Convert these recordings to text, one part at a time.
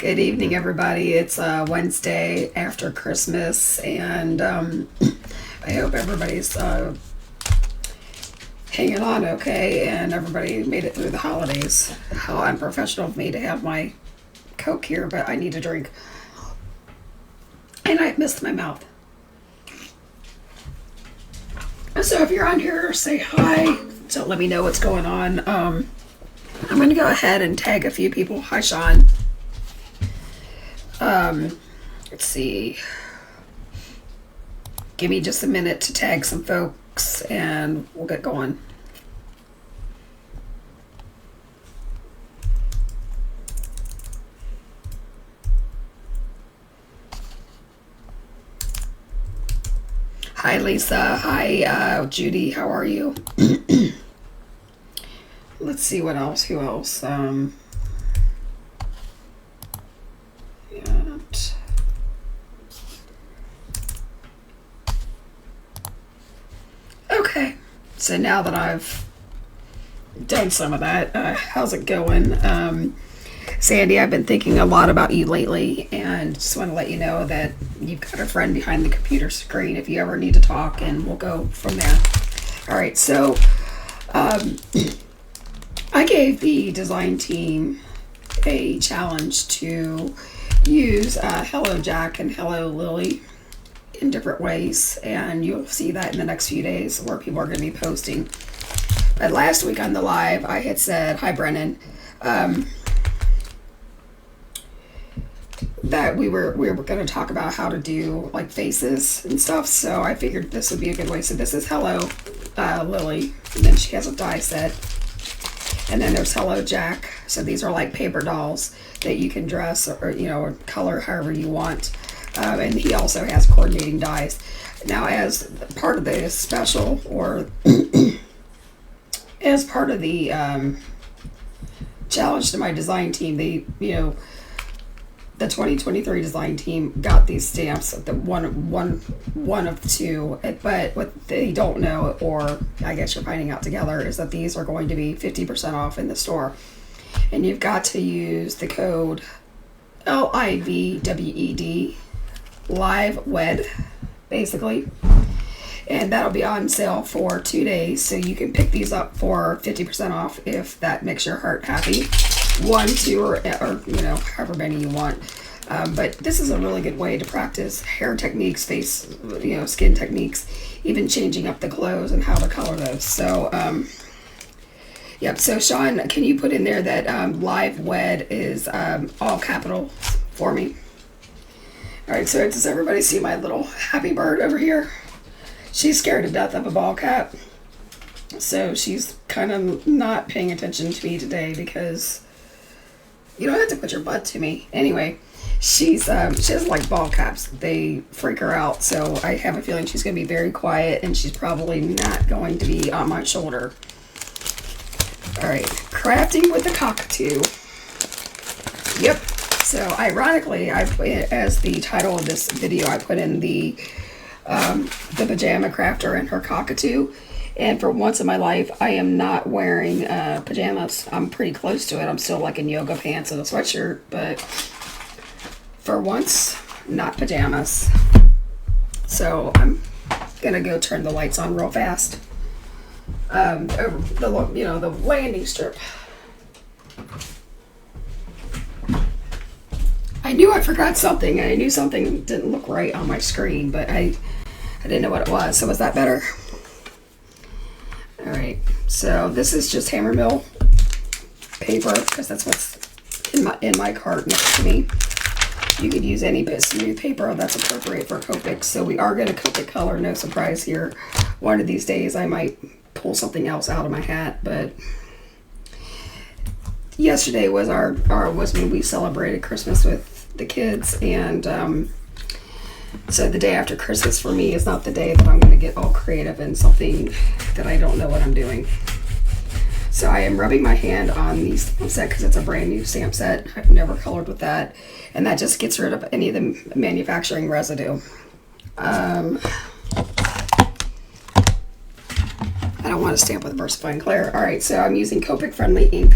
Good evening, everybody. It's Wednesday after Christmas, and I hope everybody's hanging on okay, and everybody made it through the holidays. How unprofessional of me to have my Coke here, but I need a drink. And I've missed my mouth. So if you're on here, say hi. So let me know what's going on. I'm going to go ahead and tag a few people. Hi, Sean. Let's see. Give me just a minute to tag some folks and we'll get going. Hi, Lisa. Hi, Judy. How are you? Let's see what else. Who else? Yeah. Okay. So now that I've done some of that, how's it going? Sandy, I've been thinking a lot about you lately, and just want to let you know that you've got a friend behind the computer screen if you ever need to talk, and we'll go from there. All right, so I gave the design team a challenge to use Hello Jack and Hello Lily in different ways, and you'll see that in the next few days where people are going to be posting. But last week on the live, I had said, hi, Brennan, that we were going to talk about how to do like faces and stuff, so I figured this would be a good way. So this is Hello Lily, and then she has a die set, and then there's Hello Jack. So these are like paper dolls that you can dress or or color however you want, and he also has coordinating dies. Now, as part of the special, or as part of the challenge to my design team, they the 2023 design team got these stamps, the one of two, but what they don't know, or I guess you're finding out together, is that these are going to be 50% off in the store, and you've got to use the code LIVWED, live wed, basically, and that'll be on sale for 2 days, so you can pick these up for 50% off if that makes your heart happy. 1, 2, or however many you want. But this is a really good way to practice hair techniques, face, skin techniques, even changing up the clothes and how to color those. So, yep. So Sean, can you put in there that live wed is all capital for me? All right. So does everybody see my little happy bird over here? She's scared to death of a ball cap. So she's kind of not paying attention to me today because you don't have to put your butt to me. Anyway, she has like ball caps. They freak her out. So I have a feeling she's going to be very quiet, and she's probably not going to be on my shoulder. All right, crafting with the cockatoo. Yep. So ironically, I put as the title of this video, I put in the pajama crafter and her cockatoo. And for once in my life, I am not wearing pajamas. I'm pretty close to it. I'm still like in yoga pants and a sweatshirt, but for once, not pajamas. So I'm gonna go turn the lights on real fast. Over the landing strip. I knew I forgot something. I knew something didn't look right on my screen, but I didn't know what it was. So was that better? All right, so this is just hammer mill paper because that's what's in my cart next to me. You could use any smooth paper that's appropriate for Copic. So we are going to Copic color, no surprise here. One of these days I might pull something else out of my hat, but yesterday was was when we celebrated Christmas with the kids, and so the day after Christmas for me is not the day that I'm going to get all creative in something that I don't know what I'm doing. So I am rubbing my hand on the stamp set because it's a brand new stamp set. I've never colored with that. And that just gets rid of any of the manufacturing residue. I don't want to stamp with VersaFine Clear. All right, so I'm using Copic Friendly ink.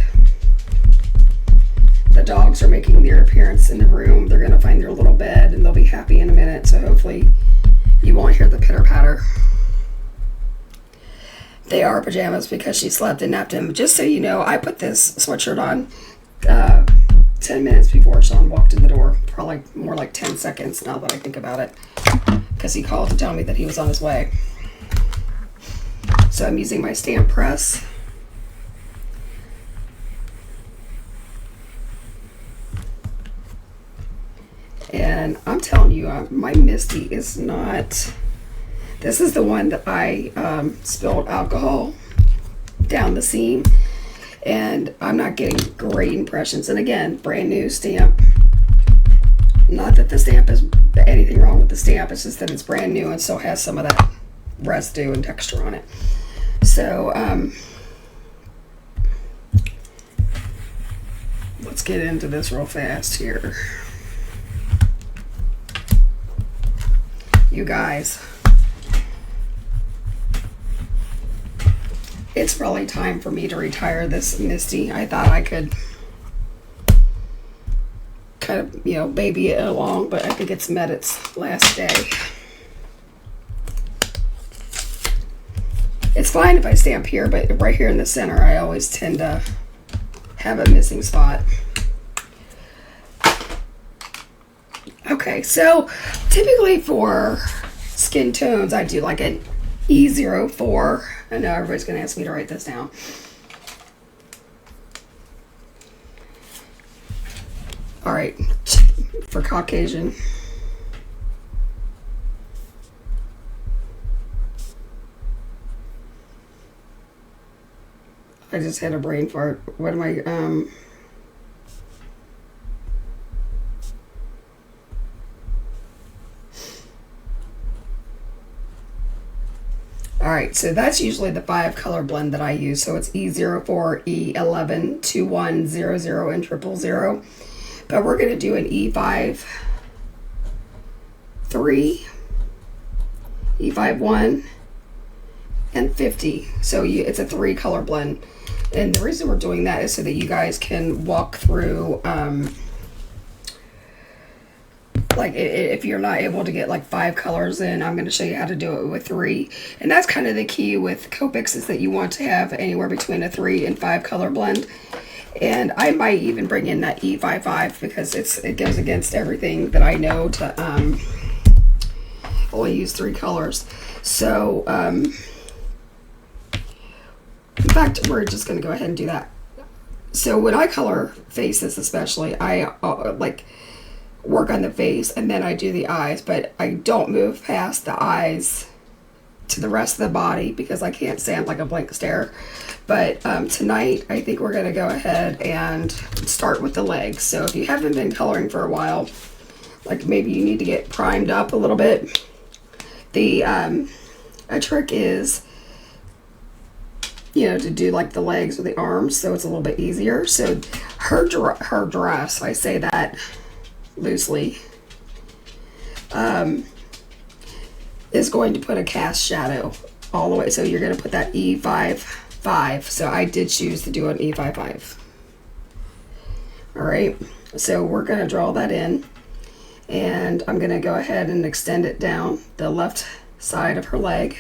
The dogs are making their appearance in the room. They're going to find their little bed and they'll be happy in a minute. So hopefully you won't hear the pitter patter. They are pajamas because she slept and napped him. Just so you know, I put this sweatshirt on 10 minutes before Sean walked in the door. Probably more like 10 seconds now that I think about it. Because he called to tell me that he was on his way. So I'm using my stamp press. And I'm telling you, my Misty is not... This is the one that I spilled alcohol down the seam. And I'm not getting great impressions. And again, brand new stamp. Not that the stamp is anything wrong with the stamp. It's just that it's brand new and still has some of that residue and texture on it. So, let's get into this real fast here. You guys, it's really time for me to retire this Misty. I thought I could kind of, you know, baby it along, but I think it's met its last day. It's fine if I stamp here, but right here in the center, I always tend to have a missing spot. Okay, so typically for skin tones, I do like an E04. I know everybody's going to ask me to write this down. All right, for Caucasian. I just had a brain fart. What am I, all right, so that's usually the 5 color blend that I use. So it's E04, E11, 2100, and 000. But we're going to do an E5, 3, E51, and 50. So it's a 3 color blend. And the reason we're doing that is so that you guys can walk through, like if you're not able to get like 5 colors in, I'm going to show you how to do it with 3. And that's kind of the key with Copics, is that you want to have anywhere between a 3 and 5 color blend. And I might even bring in that E55 because it goes against everything that I know to only use 3 colors. So in fact, we're just going to go ahead and do that. So when I color faces especially, I like work on the face and then I do the eyes, but I don't move past the eyes to the rest of the body because I can't stand like a blank stare. But tonight I think we're going to go ahead and start with the legs. So if you haven't been coloring for a while, like maybe you need to get primed up a little bit, a trick is, you know, to do like the legs or the arms so it's a little bit easier. So her dress, I say that loosely, is going to put a cast shadow all the way. So you're going to put that E55. So I did choose to do an E55. All right. So we're going to draw that in, and I'm going to go ahead and extend it down the left side of her leg.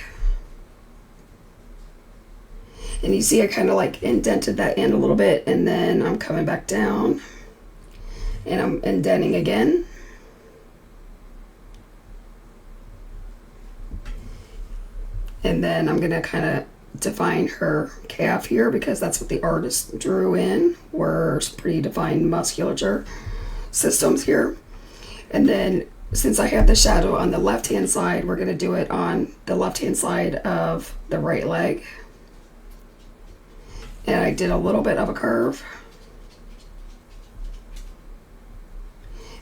And you see I kind of like indented that in a little bit, and then I'm coming back down and I'm indenting again. And then I'm gonna kind of define her calf here because that's what the artist drew in, were pretty defined musculature systems here. And then since I have the shadow on the left hand side, we're gonna do it on the left hand side of the right leg. And I did a little bit of a curve.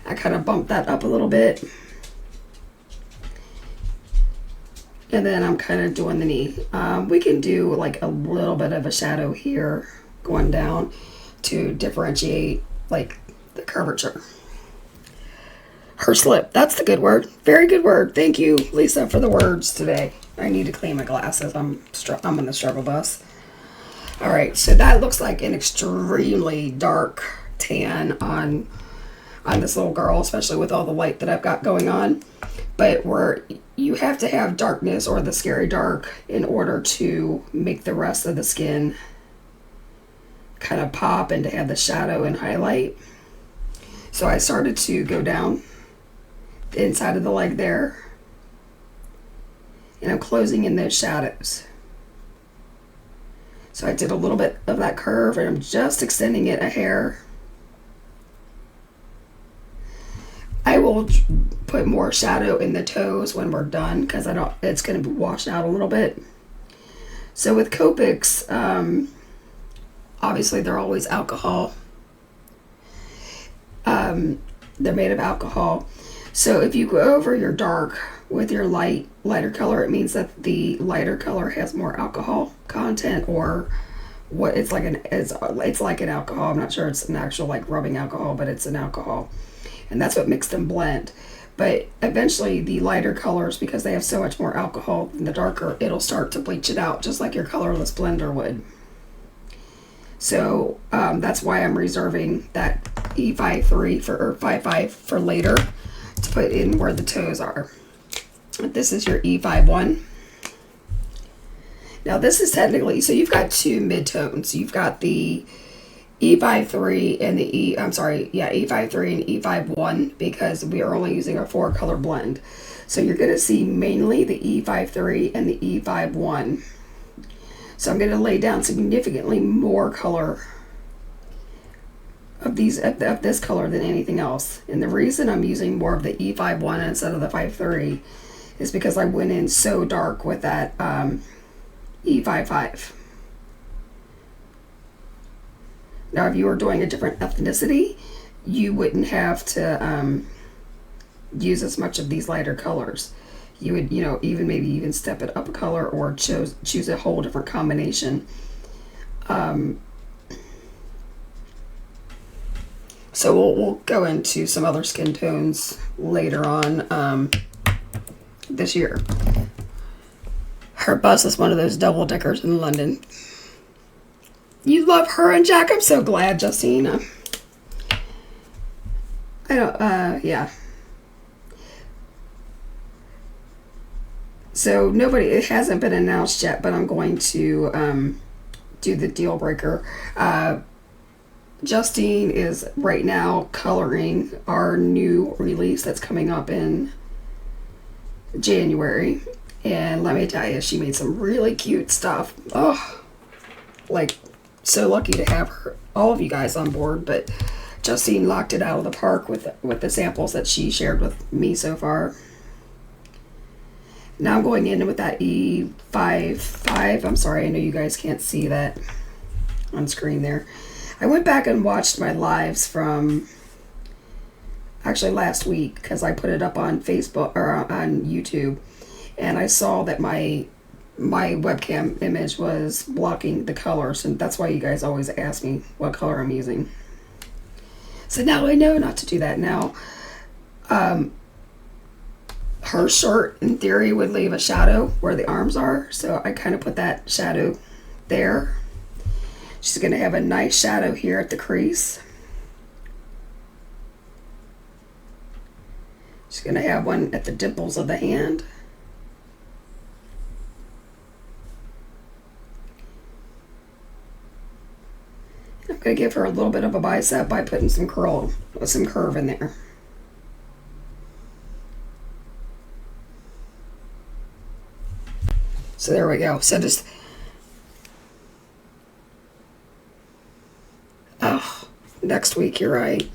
I kind of bumped that up a little bit. And then I'm kind of doing the knee. We can do like a little bit of a shadow here going down to differentiate like the curvature. Her slip, that's the good word. Very good word. Thank you, Lisa, for the words today. I need to clean my glasses. I'm on the struggle bus. All right, so that looks like an extremely dark tan on this little girl, especially with all the light that I've got going on. But you have to have darkness or the scary dark in order to make the rest of the skin kind of pop and to have the shadow and highlight. So I started to go down the inside of the leg there, and I'm closing in those shadows. So I did a little bit of that curve, and I'm just extending it a hair. I will put more shadow in the toes when we're done, because it's going to wash out a little bit. So with Copics, obviously they're always alcohol. They're made of alcohol. So if you go over your dark with your lighter color, it means that the lighter color has more alcohol content, or what it's like an alcohol. I'm not sure it's an actual like rubbing alcohol, but it's an alcohol, and that's what makes them blend. But eventually the lighter colors, because they have so much more alcohol than the darker, it'll start to bleach it out just like your colorless blender would. So that's why I'm reserving that E53 or 55 for later to put in where the toes are. This is your E51. Now this is technically, so you've got two midtones. You've got the E53 and the E53 and E51, because we are only using a 4-color blend. So you're going to see mainly the E53 and the E51. So I'm going to lay down significantly more color of this color than anything else. And the reason I'm using more of the E51 instead of the 53 is because I went in so dark with that E55. Now, if you were doing a different ethnicity, you wouldn't have to use as much of these lighter colors. You would, maybe even step it up a color, or choose a whole different combination. So we'll go into some other skin tones later on this year. Her bus is one of those double deckers in London. You love her and Jack. I'm so glad, Justina. Yeah. So it hasn't been announced yet, but I'm going to do the deal breaker. Justine is right now coloring our new release that's coming up in January. And let me tell you, she made some really cute stuff. Oh, like, so lucky to have all of you guys on board. But Justine locked it out of the park with the samples that she shared with me so far. Now I'm going in with that E55. I'm sorry, I know you guys can't see that on screen there. I went back and watched my lives from actually last week, because I put it up on Facebook or on YouTube, and I saw that my webcam image was blocking the colors, and that's why you guys always ask me what color I'm using. So now I know not to do that. Now, her shirt in theory would leave a shadow where the arms are, so I kind of put that shadow there. She's going to have a nice shadow here at the crease. She's going to have one at the dimples of the hand. I'm going to give her a little bit of a bicep by putting some curve in there. So there we go. So just, next week, you're right,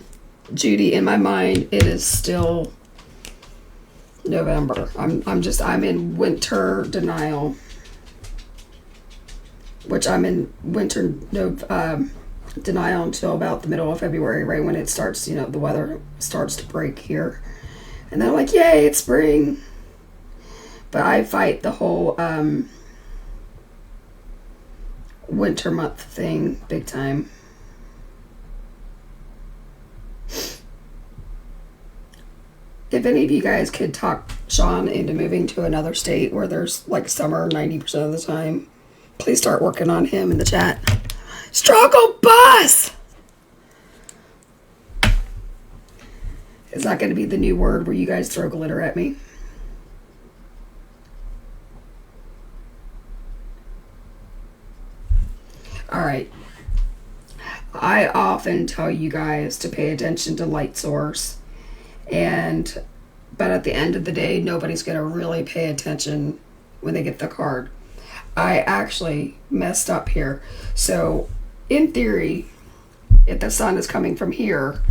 Judy. In my mind, it is still November. I'm in winter denial, which I'm in winter denial until about the middle of February, right when it starts. The weather starts to break here, and then I'm like, yay, it's spring. But I fight the whole winter month thing big time. If any of you guys could talk Sean into moving to another state where there's like summer 90% of the time, please start working on him in the chat. Struggle bus! Is that going to be the new word where you guys throw glitter at me? All right. I often tell you guys to pay attention to light source, but at the end of the day, nobody's going to really pay attention when they get the card. I actually messed up here. So in theory, if the sun is coming from here,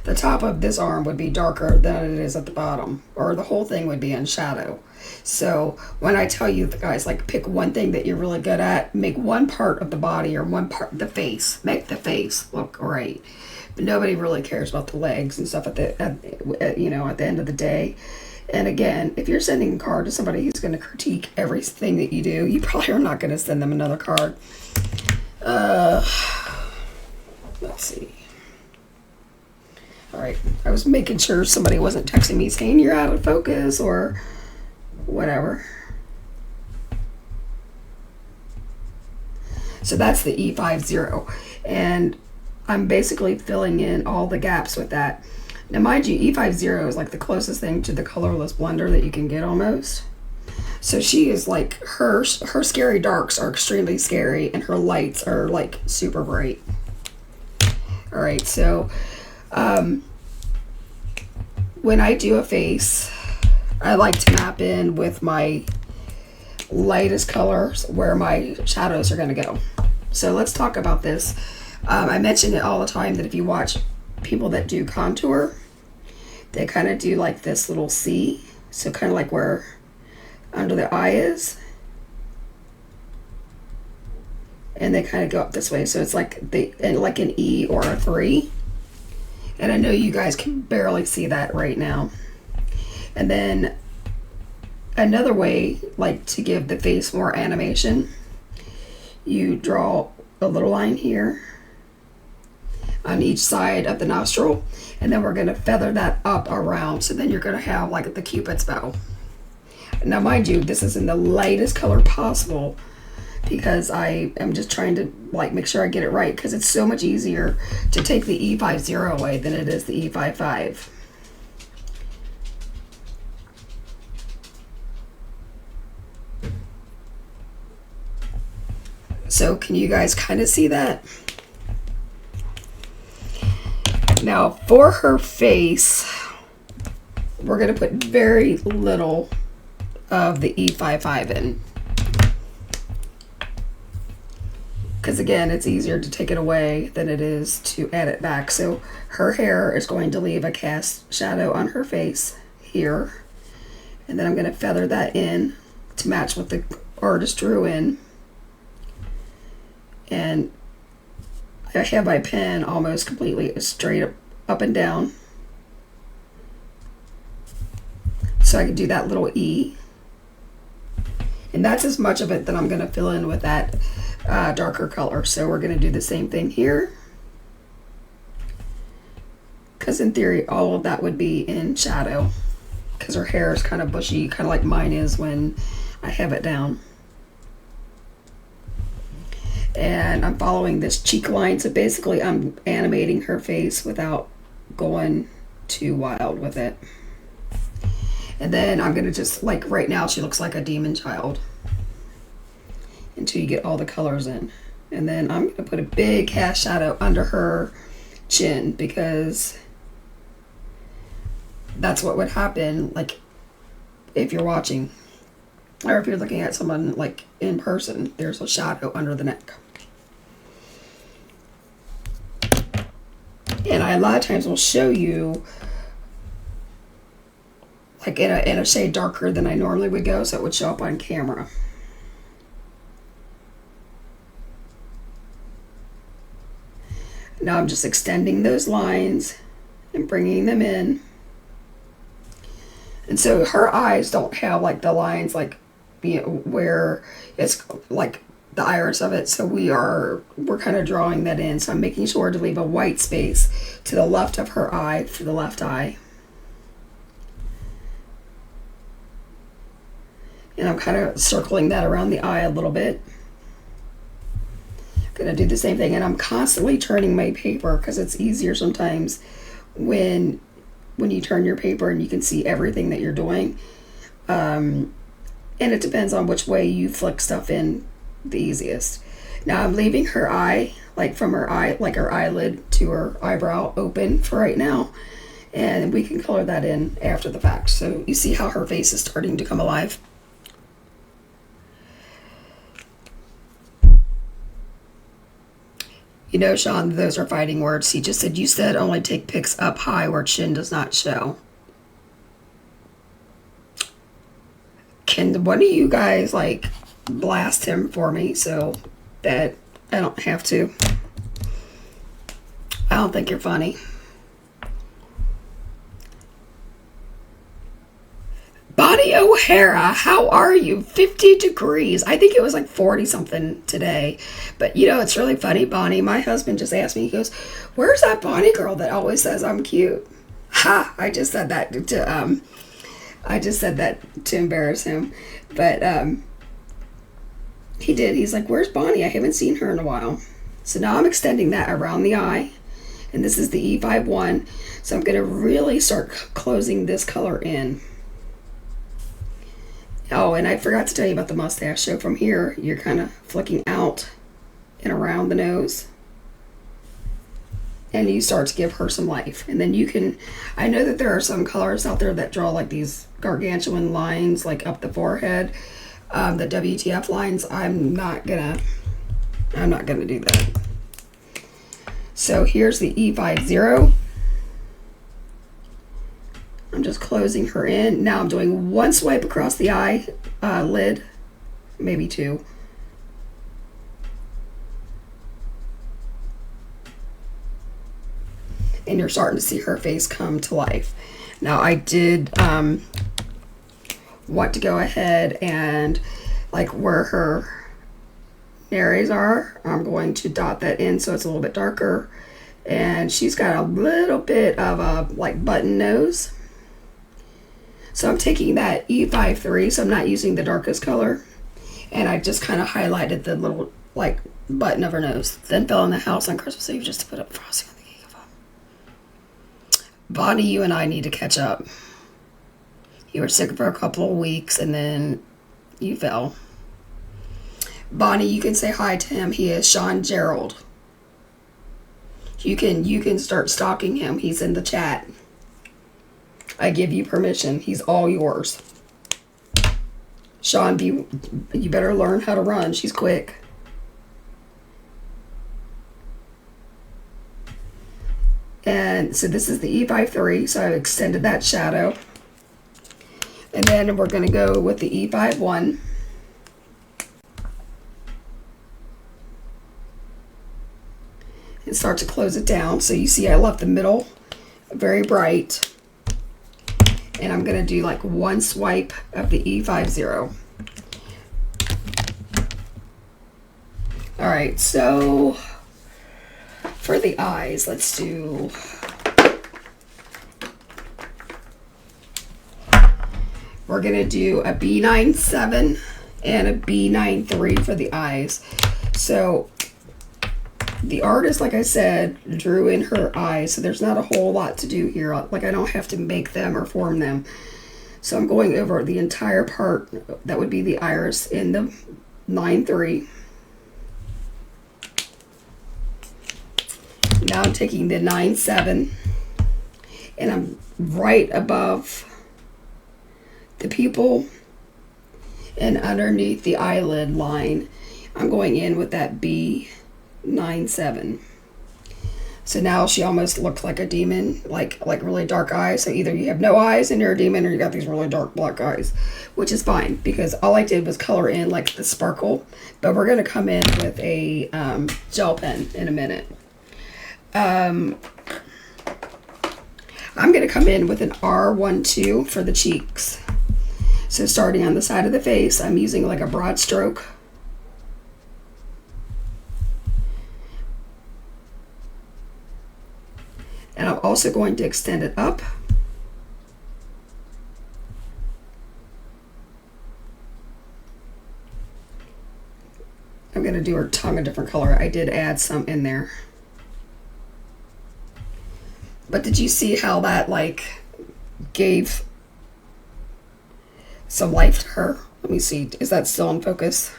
the top of this arm would be darker than it is at the bottom, or the whole thing would be in shadow. So when I tell you guys, like, pick one thing that you're really good at, make one part of the body or one part of the face, make the face look great. But nobody really cares about the legs and stuff at the end of the day. And again, if you're sending a card to somebody who's going to critique everything that you do, you probably are not going to send them another card. Let's see. All right, I was making sure somebody wasn't texting me saying you're out of focus or whatever. So that's the E50, and I'm basically filling in all the gaps with that. Now mind you, E50 is like the closest thing to the colorless blender that you can get almost. So she is like, her scary darks are extremely scary and her lights are like super bright. All right, so when I do a face, I like to map in with my lightest colors where my shadows are going to go. So let's talk about this. I mention it all the time that if you watch people that do contour, they kind of do like this little C. So kind of like where under the eye is. And they kind of go up this way. So it's like like an E or a 3. And I know you guys can barely see that right now. And then another way, like to give the face more animation, you draw a little line here on each side of the nostril, and then we're going to feather that up around. So then you're going to have like the Cupid's bow. Now mind you, this is in the lightest color possible, because I am just trying to like make sure I get it right, because it's so much easier to take the E50 away than it is the E55. So can you guys kind of see that? Now for her face, we're going to put very little of the E55 in. Because again, it's easier to take it away than it is to add it back. So her hair is going to leave a cast shadow on her face here. And then I'm going to feather that in to match what the artist drew in. And I have my pen almost completely straight up and down. So I can do that little E. And that's as much of it that I'm going to fill in with that darker color. So we're going to do the same thing here, because in theory all of that would be in shadow, because her hair is kind of bushy, kind of like mine is when I have it down. And I'm following this cheek line, so basically I'm animating her face without going too wild with it. And then I'm going to just, like right now she looks like a demon child until you get all the colors in. And then I'm going to put a big cast shadow under her chin, because that's what would happen like if you're watching, or if you're looking at someone like in person, there's a shadow under the neck. And I a lot of times will show you like in a shade darker than I normally would go, so it would show up on camera. Now I'm just extending those lines and bringing them in. And so her eyes don't have like the lines like, you know, where it's like the iris of it. So we're kind of drawing that in. So I'm making sure to leave a white space to the left of her eye for the left eye. And I'm kind of circling that around the eye a little bit. I'm going to do the same thing, and I'm constantly turning my paper because it's easier sometimes when when you turn your paper and you can see everything that you're doing. And it depends on which way you flick stuff in the easiest. Now I'm leaving her eye, like from her eye, like her eyelid to her eyebrow open for right now. And we can color that in after the fact. So you see how her face is starting to come alive. You know, Sean, those are fighting words. He just said, you said only take pics up high where chin does not show. Can one of you guys, like, blast him for me so that I don't have to? I don't think you're funny. Bonnie O'Hara, how are you? 50 degrees. I think it was like 40 something today. But you know, it's really funny, Bonnie. My husband just asked me, he goes, where's that Bonnie girl that always says I'm cute? Ha! I just said that to embarrass him. But he did. He's like, where's Bonnie? I haven't seen her in a while. So now I'm extending that around the eye. And this is the E51. So I'm going to really start closing this color in. Oh, and I forgot to tell you about the mustache. So from here, you're kind of flicking out and around the nose. And you start to give her some life. And then you can, I know that there are some colors out there that draw like these gargantuan lines, like up the forehead. The WTF lines, I'm not gonna do that. So here's the E50. I'm just closing her in. Now I'm doing one swipe across the eye lid, maybe two. And you're starting to see her face come to life. Now I did want to go ahead and, like where her nares are, I'm going to dot that in so it's a little bit darker. And she's got a little bit of a like button nose. So I'm taking that E53, so I'm not using the darkest color. And I just kind of highlighted the little, like, button of her nose. Then fell in the house on Christmas Eve just to put up frosting on the cake of them. Bonnie, you and I need to catch up. You were sick for a couple of weeks, and then you fell. Bonnie, you can say hi to him. He is Sean Gerald. You can start stalking him. He's in the chat. I give you permission. He's all yours. Sean, you better learn how to run. She's quick. And so this is the E53, so I've extended that shadow. And then we're going to go with the E51. And start to close it down. So you see I left the middle very bright. And I'm going to do like one swipe of the E50. All right, so for the eyes, let's do, we're going to do a B97 and a B93 for the eyes. So the artist, like I said, drew in her eyes, so there's not a whole lot to do here. Like, I don't have to make them or form them. So I'm going over the entire part that would be the iris in the 9-3. Now I'm taking the 9-7, and I'm right above the pupil and underneath the eyelid line. I'm going in with that B97. So now she almost looks like a demon, like really dark eyes. So either you have no eyes and you're a demon, or you got these really dark black eyes, which is fine because all I did was color in like the sparkle. But we're gonna come in with a gel pen in a minute. I'm gonna come in with an R12 for the cheeks. So starting on the side of the face, I'm using like a broad stroke. And I'm also going to extend it up. I'm going to do her tongue a different color. I did add some in there. But did you see how that like gave some life to her. Let me see. Is that still in focus?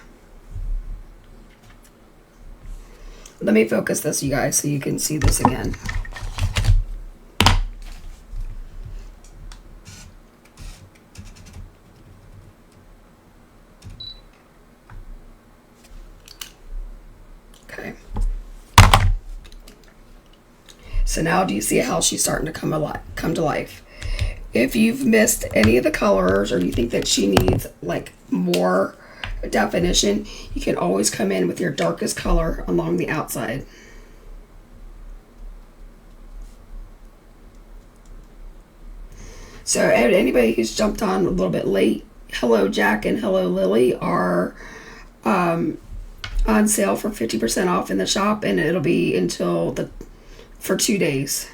Let me focus this, you guys, so you can see this again. Okay. So now do you see how she's starting to come to life? If you've missed any of the colors, or you think that she needs like more definition, you can always come in with your darkest color along the outside. So anybody who's jumped on a little bit late, Hello Jack and Hello Lily are on sale for 50% off in the shop, and it'll be for 2 days.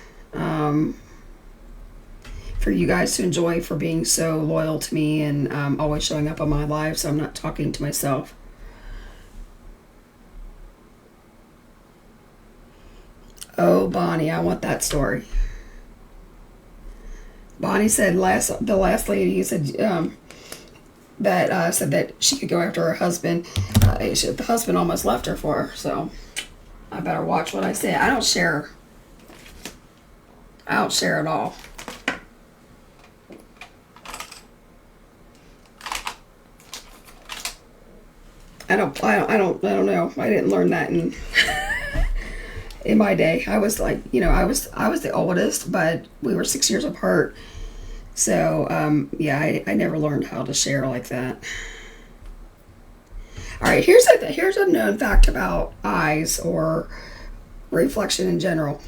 For you guys to enjoy, for being so loyal to me and always showing up on my live, so I'm not talking to myself. Oh, Bonnie, I want that story. Bonnie said the last lady said said that she could go after her husband. The husband almost left her for her, so I better watch what I say. I don't share at all. I don't know. I didn't learn that in my day. I was like, I was the oldest, but we were 6 years apart. So, yeah, I never learned how to share like that. All right, here's a known fact about eyes or reflection in general.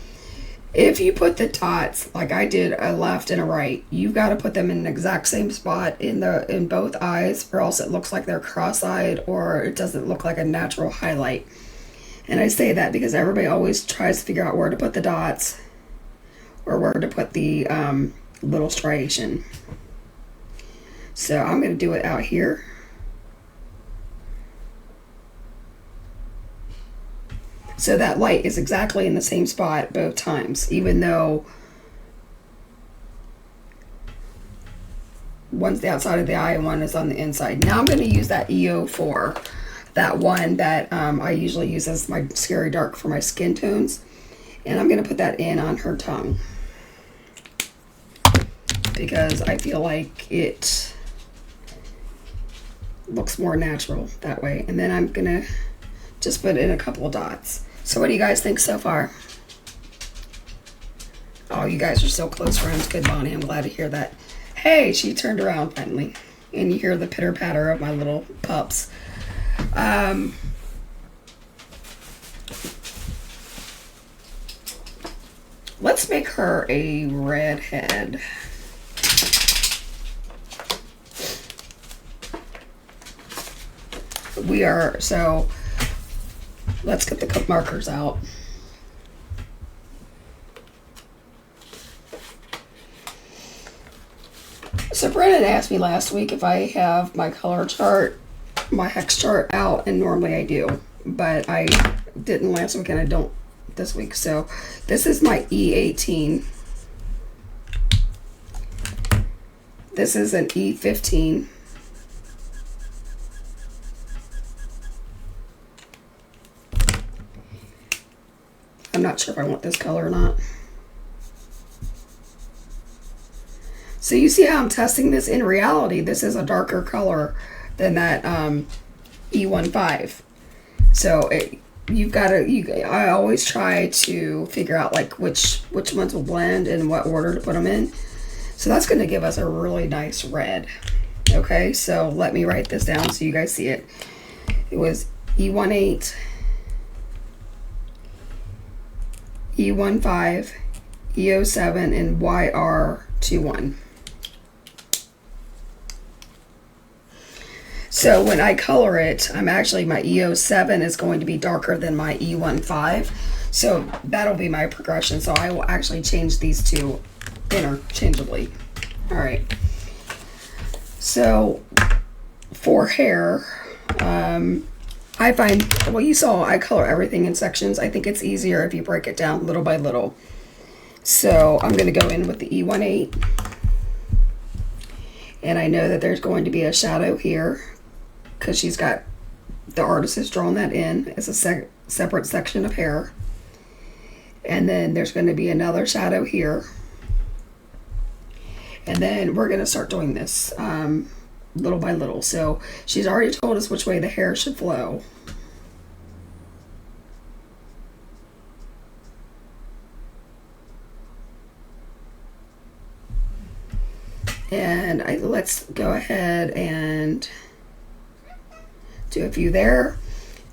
If you put the dots, like I did, a left and a right, you've got to put them in the exact same spot in both eyes, or else it looks like they're cross-eyed, or it doesn't look like a natural highlight. And I say that because everybody always tries to figure out where to put the dots or where to put the little striation. So I'm going to do it out here. So that light is exactly in the same spot both times, even though one's the outside of the eye and one is on the inside. Now I'm going to use that EO4, that one that I usually use as my Scary Dark for my skin tones. And I'm going to put that in on her tongue, because I feel like it looks more natural that way. And then I'm going to just put in a couple of dots. So what do you guys think so far? Oh, you guys are so close friends. Good, Bonnie. I'm glad to hear that. Hey, she turned around finally. And you hear the pitter-patter of my little pups. Let's make her a redhead. Let's get the markers out. So Brennan asked me last week if I have my color chart, my hex chart out, and normally I do, but I didn't last week and I don't this week. So this is my E18. This is an E15. I'm not sure if I want this color or not. So you see how I'm testing this? In reality, this is a darker color than that E15. So I always try to figure out like which ones will blend and what order to put them in. So that's going to give us a really nice red. Okay, so let me write this down so you guys see it. It was E18. E15, EO7, and YR21. So when I color it, my EO7 is going to be darker than my E15. So that'll be my progression. So I will actually change these two interchangeably. All right. So for hair, I find, well, you saw I color everything in sections. I think it's easier if you break it down little by little. So I'm going to go in with the E18. And I know that there's going to be a shadow here because the artist has drawn that in as a separate section of hair. And then there's going to be another shadow here. And then we're going to start doing this little by little. So she's already told us which way the hair should flow. And let's go ahead and do a few there.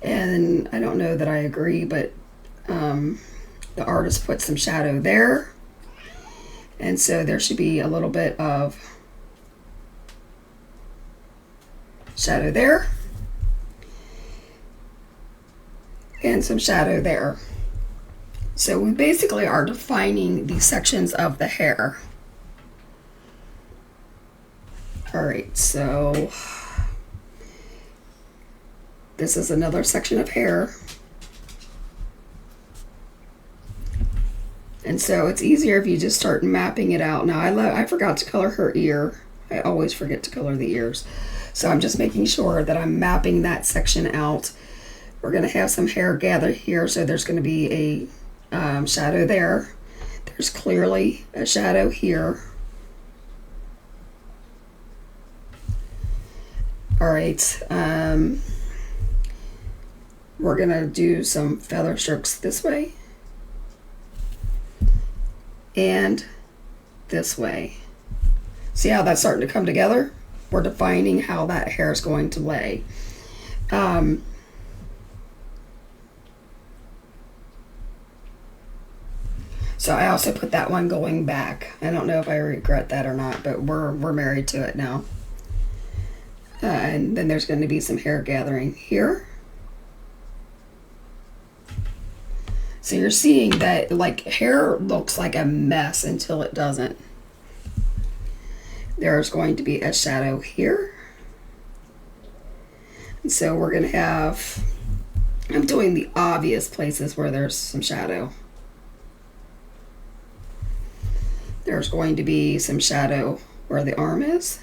And I don't know that I agree, but the artist put some shadow there. And so there should be a little bit of shadow there. And some shadow there. So we basically are defining the sections of the hair. Alright, so this is another section of hair. And so it's easier if you just start mapping it out. Now I forgot to color her ear. I always forget to color the ears. So I'm just making sure that I'm mapping that section out. We're going to have some hair gathered here, so there's going to be a shadow there. There's clearly a shadow here. All right, we're gonna do some feather strokes this way and this way. See how that's starting to come together? We're defining how that hair is going to lay. So I also put that one going back. I don't know if I regret that or not, but we're married to it now. And then there's going to be some hair gathering here. So you're seeing that like hair looks like a mess until it doesn't. There's going to be a shadow here. And so we're going to have, I'm doing the obvious places where there's some shadow. There's going to be some shadow where the arm is.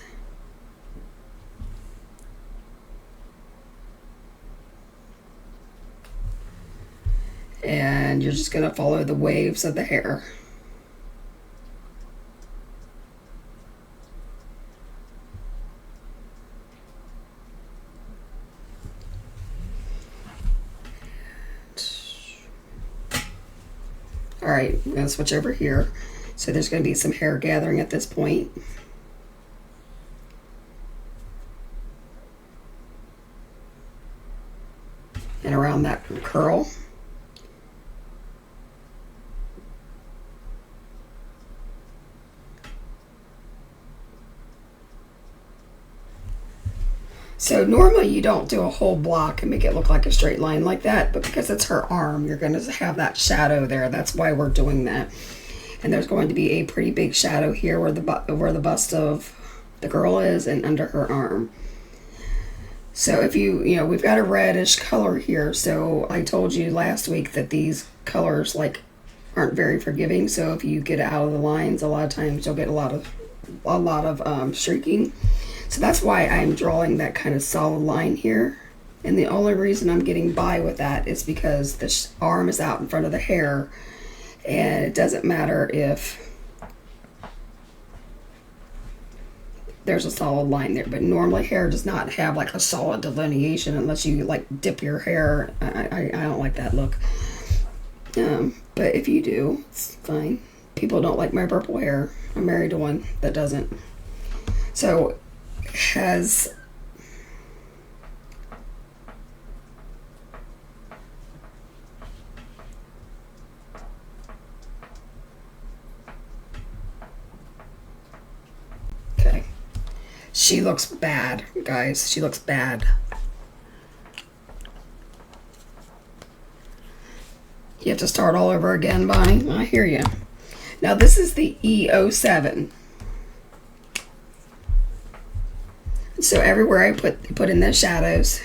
And you're just going to follow the waves of the hair. All right, I'm going to switch over here. So there's going to be some hair gathering at this point. And around that curl. So normally you don't do a whole block and make it look like a straight line like that, but because it's her arm, you're going to have that shadow there. That's why we're doing that. And there's going to be a pretty big shadow here where the bust of the girl is and under her arm. So if you know, we've got a reddish color here. So I told you last week that these colors like aren't very forgiving. So if you get out of the lines, a lot of times you'll get a lot of streaking. So that's why I'm drawing that kind of solid line here. And the only reason I'm getting by with that is because the arm is out in front of the hair. And it doesn't matter if there's a solid line there. But normally hair does not have like a solid delineation unless you like dip your hair. I don't like that look. But if you do, it's fine. People don't like my purple hair. I'm married to one that doesn't. So has okay, she looks bad, guys. She looks bad. You have to start all over again, Bonnie. I hear you. Now this is the E07. So everywhere I put in those shadows,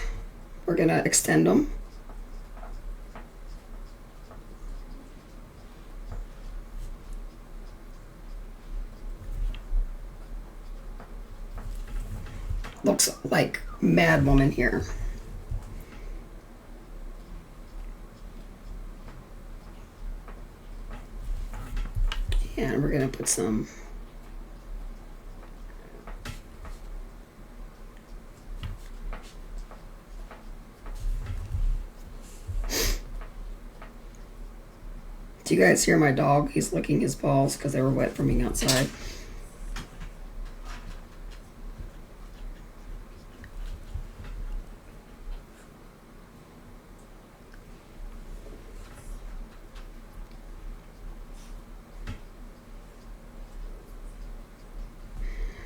we're going to extend them. like mad woman here. And we're gonna put some do you guys hear my dog? He's licking his balls because they were wet from being outside.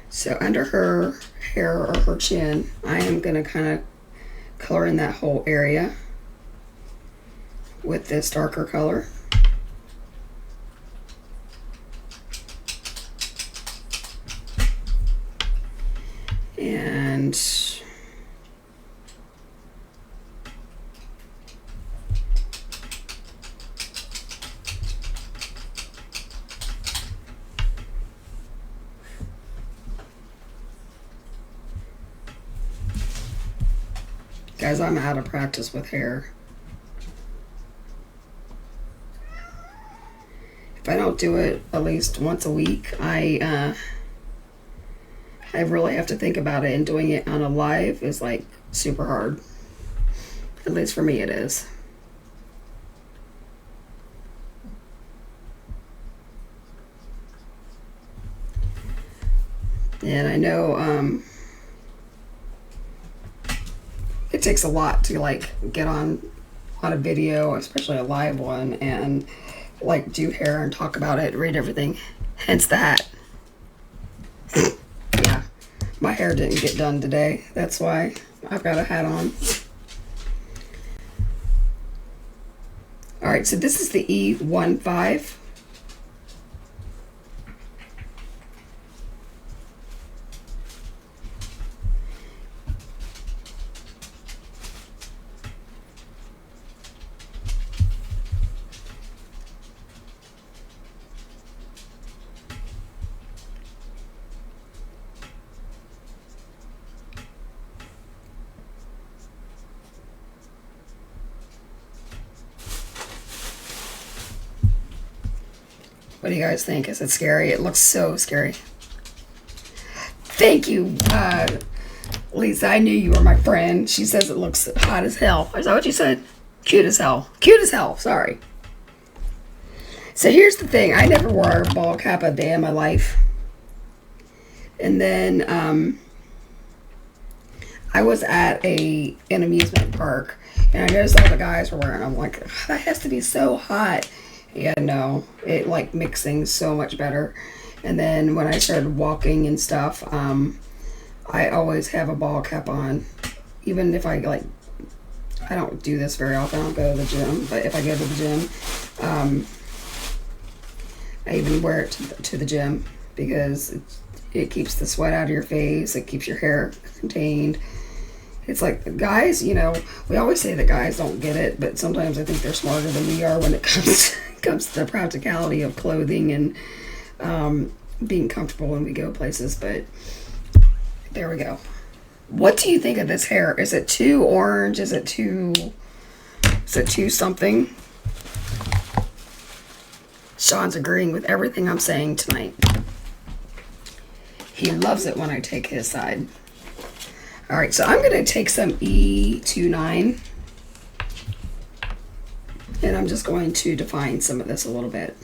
So under her hair or her chin, I am going to kind of color in that whole area with this darker color. And guys, I'm out of practice with hair. If I don't do it at least once a week, I really have to think about it, and doing it on a live is like super hard. At least for me it is. And I know it takes a lot to like get on a video, especially a live one, and like do hair and talk about it, read everything. Hence the hat. Yeah, my hair didn't get done today. That's why I've got a hat on. All right, so this is the E15. What do you guys think? Is it scary? It looks so scary. Thank you, Lisa. I knew you were my friend. She says it looks hot as hell. Is that what you said? Cute as hell. Cute as hell. Sorry. So here's the thing. I never wore a ball cap a day in my life. And then I was at an amusement park, and I noticed all the guys were wearing them. I'm like, that has to be so hot. Yeah, no, it like makes things so much better. And then when I started walking and stuff, I always have a ball cap on. Even if I like, I don't do this very often, I don't go to the gym, but if I go to the gym, I even wear it to the gym because it keeps the sweat out of your face, it keeps your hair contained. It's like the guys, you know, we always say that guys don't get it, but sometimes I think they're smarter than we are when it comes to the practicality of clothing and being comfortable when we go places. But there we go. What do you think of this hair? Is it too orange? Is it too something? Sean's agreeing with everything I'm saying tonight. He loves it when I take his side. All right, so I'm going to take some E29, and I'm just going to define some of this a little bit.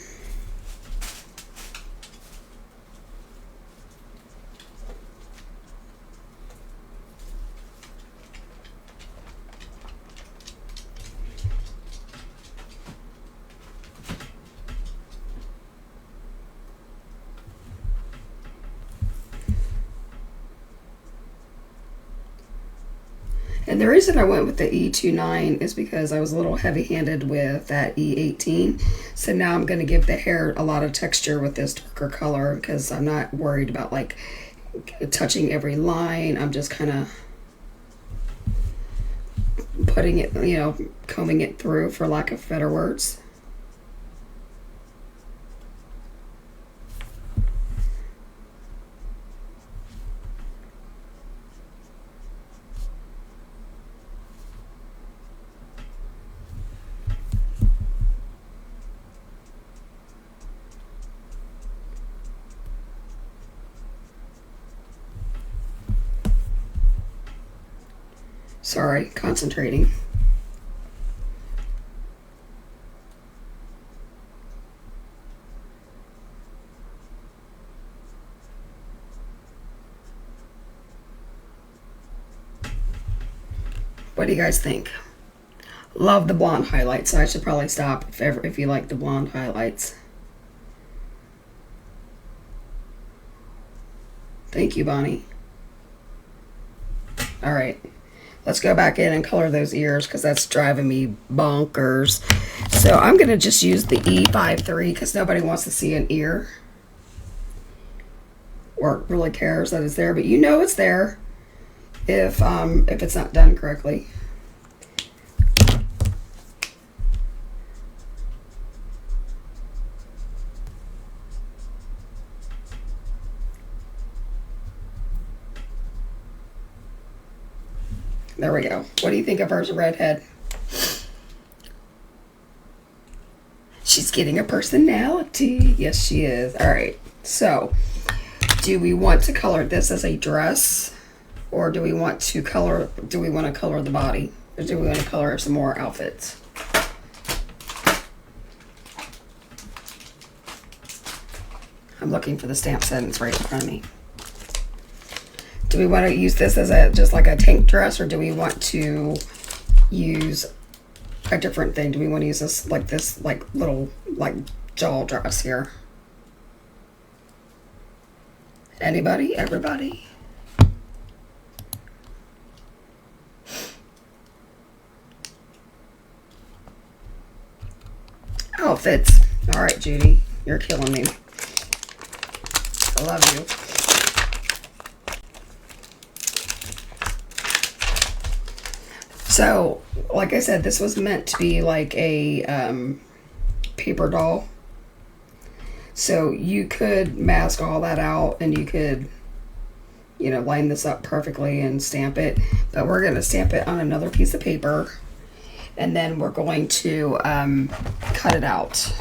And the reason I went with the E29 is because I was a little heavy-handed with that E18. So now I'm going to give the hair a lot of texture with this darker color because I'm not worried about like touching every line. I'm just kind of putting it, you know, combing it through, for lack of better words. Sorry, concentrating. What do you guys think? Love the blonde highlights, so I should probably stop if you like the blonde highlights. Thank you, Bonnie. All right, let's go back in and color those ears because that's driving me bonkers. So I'm gonna just use the E53 because nobody wants to see an ear or really cares that it's there, but you know it's there if it's not done correctly. There we go. What do you think of her redhead? She's getting a personality. Yes, she is. All right. So, do we want to color this as a dress, or do we want to color the body, or do we want to color some more outfits? I'm looking for the stamp sentence right in front of me. Do we want to use this as just like a tank dress, or do we want to use a different thing? Do we want to use this little jaw dress here? Anybody? Everybody? Outfits. All right, Judy, you're killing me. I love you. So, like I said, this was meant to be like a paper doll. So you could mask all that out and you could, line this up perfectly and stamp it. But we're going to stamp it on another piece of paper. And then we're going to cut it out.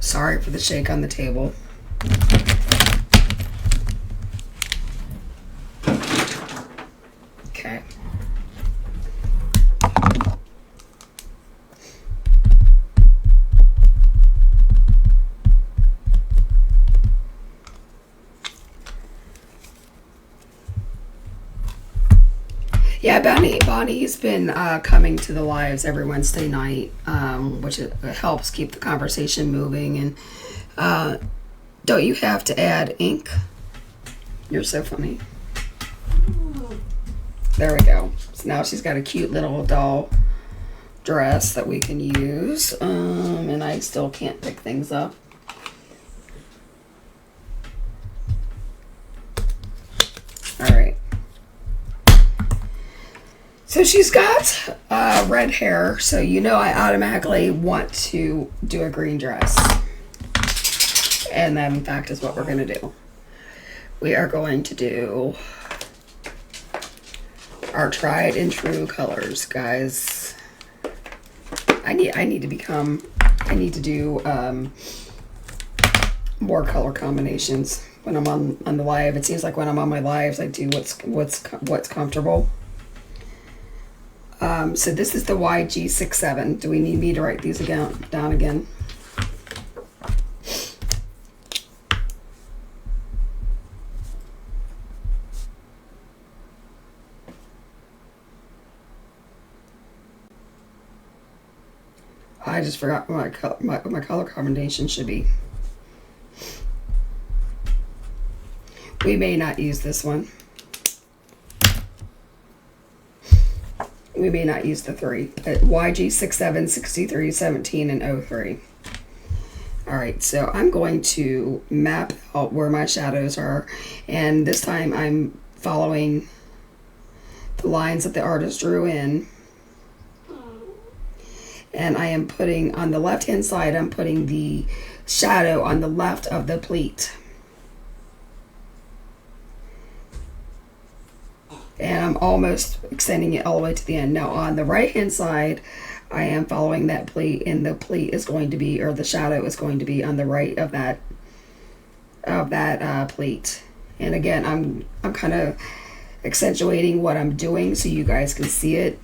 Sorry for the shake on the table. Okay. Yeah, Bonnie's been coming to the lives every Wednesday night, which helps keep the conversation moving. And don't you have to add ink? You're so funny. There we go. So now she's got a cute little doll dress that we can use. And I still can't pick things up. All right. So she's got red hair, so I automatically want to do a green dress. And that, in fact, is what we're going to do. We are going to do our tried and true colors, guys. I need to do more color combinations when I'm on the live. It seems like when I'm on my lives, I do what's comfortable. So this is the YG67. Do we need me to write these down again? I just forgot what my color combination should be. We may not use this one. We may not use the 3. YG67, 63, 17, and 03. Alright, so I'm going to map out where my shadows are. And this time I'm following the lines that the artist drew in. And I am putting on the left hand side, I'm putting the shadow on the left of the pleat. And I'm almost extending it all the way to the end. Now on the right hand side, I am following that pleat, and the pleat is going to be, or the shadow is going to be on the right of that pleat. And again, I'm kind of accentuating what I'm doing so you guys can see it.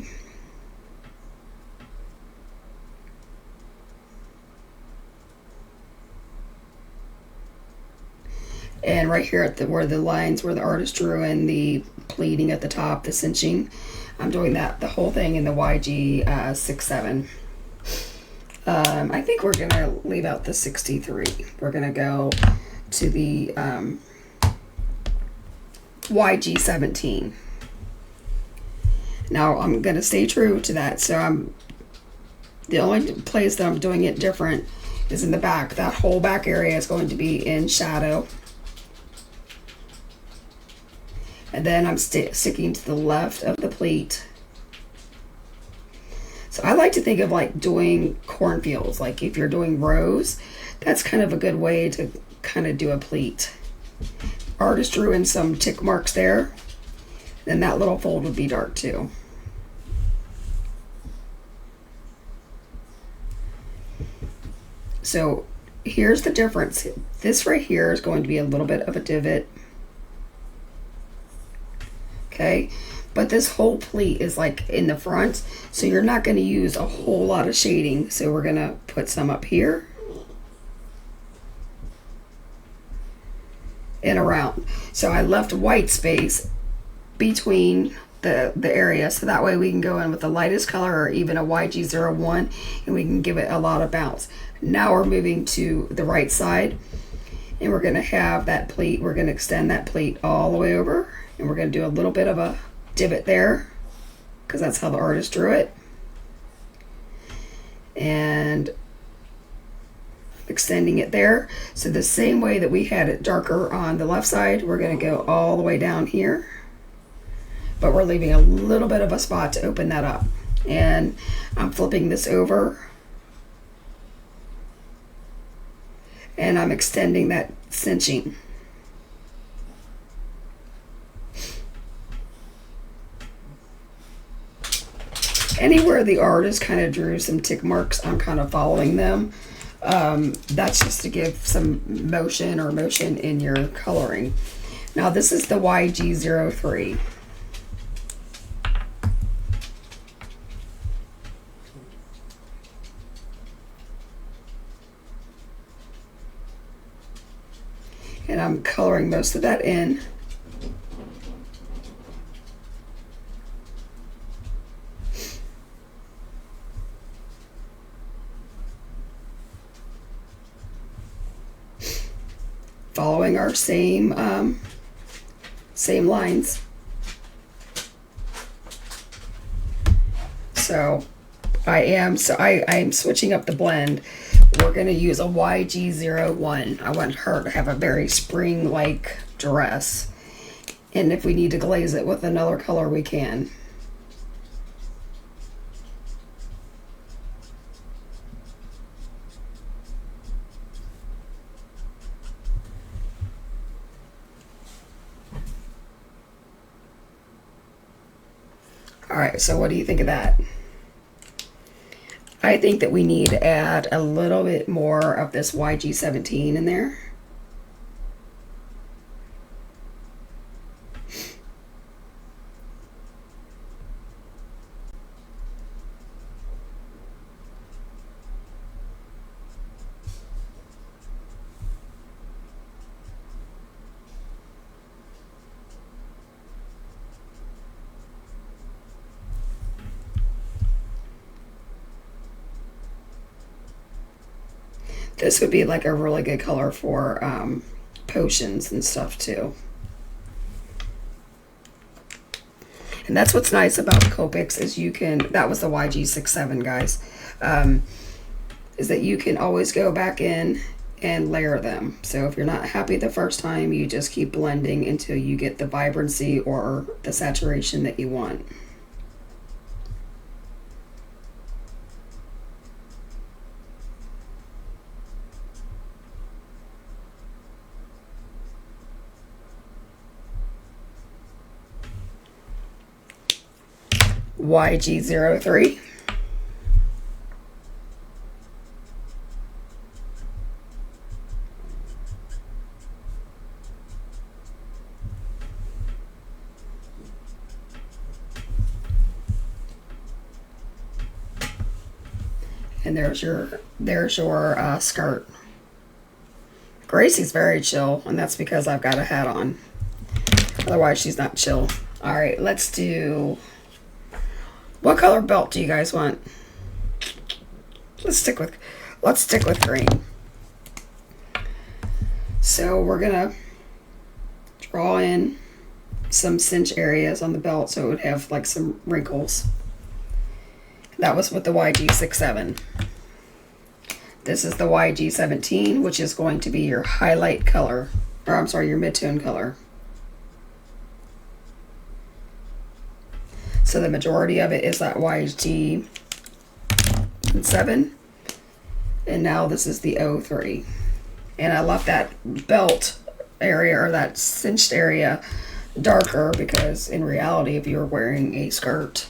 And right here at where the lines where the artist drew in the pleating at the top, the cinching, I'm doing that the whole thing in the YG 67. I think we're gonna leave out the 63. We're gonna go to the YG 17. Now I'm gonna stay true to that. So the only place that I'm doing it different is in the back. That whole back area is going to be in shadow. And then I'm sticking to the left of the pleat. So I like to think of like doing cornfields. Like if you're doing rows, that's kind of a good way to kind of do a pleat. Artist drew in some tick marks there. Then that little fold would be dark too. So here's the difference. This right here is going to be a little bit of a divot. Okay, but this whole pleat is like in the front, so you're not going to use a whole lot of shading. So we're going to put some up here and around. So I left white space between the area, so that way we can go in with the lightest color or even a YG01 and we can give it a lot of bounce. Now we're moving to the right side, and we're going to have that pleat, we're going to extend that pleat all the way over. And we're going to do a little bit of a divot there because that's how the artist drew it. And extending it there. So the same way that we had it darker on the left side, we're going to go all the way down here. But we're leaving a little bit of a spot to open that up. And I'm flipping this over. And I'm extending that cinching. Anywhere the artist kind of drew some tick marks, I'm kind of following them. That's just to give some motion in your coloring. Now this is the YG03. And I'm coloring most of that in. Following our same lines. So I am switching up the blend. We're going to use a YG01. I want her to have a very spring-like dress. And if we need to glaze it with another color, we can. All right, so what do you think of that? I think that we need to add a little bit more of this YG17 in there. This would be like a really good color for potions and stuff too. And that's what's nice about Copics is you can, that was the YG67 guys, is that you can always go back in and layer them. So if you're not happy the first time, you just keep blending until you get the vibrancy or the saturation that you want. YG03. And there's your skirt. Gracie's very chill, and that's because I've got a hat on. Otherwise, she's not chill. All right, let's do. What color belt do you guys want? Let's stick with green. So we're gonna draw in some cinch areas on the belt so it would have like some wrinkles. That was with the YG67. This is the YG17, which is going to be your highlight color, or I'm sorry, your mid-tone color. So the majority of it is that YG7. And now this is the 03. And I left that belt area or that cinched area darker because in reality, if you were wearing a skirt,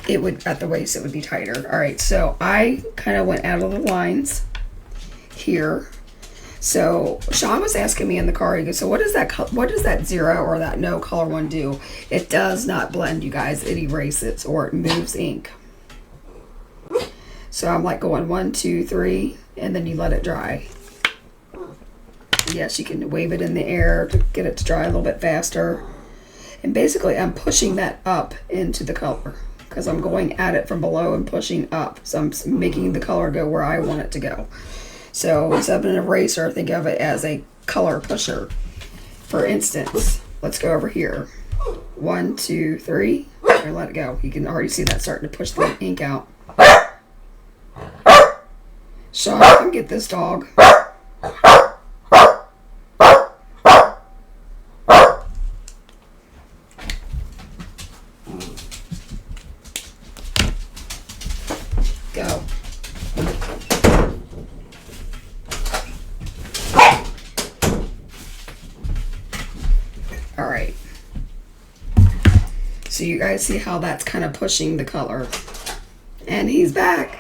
it would, at the waist, it would be tighter. All right, so I kind of went out of the lines here. So Sean was asking me in the car, he goes, so what does that zero or that no color one do? It does not blend, you guys. It erases or it moves ink. So I'm like going 1, 2, 3, and then you let it dry. Yes, you can wave it in the air to get it to dry a little bit faster. And basically I'm pushing that up into the color because I'm going at it from below and pushing up. So I'm making the color go where I want it to go. So instead of an eraser, think of it as a color pusher. For instance, let's go over here. 1, 2, 3, and let it go. You can already see that starting to push the ink out. Sean, come get this dog. Go. All right. So you guys see how that's kind of pushing the color. And he's back.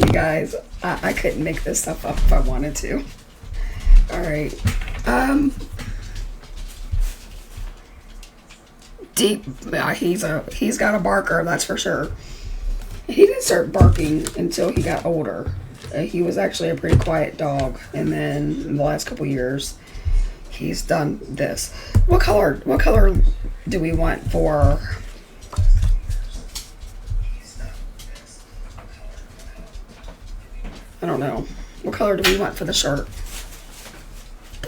You guys, I couldn't make this stuff up if I wanted to. All right. Deep. He's got a barker, that's for sure. He didn't start barking until he got older. He was actually a pretty quiet dog, and then in the last couple years, he's done this. What color do we want for? I don't know. What color do we want for the shirt?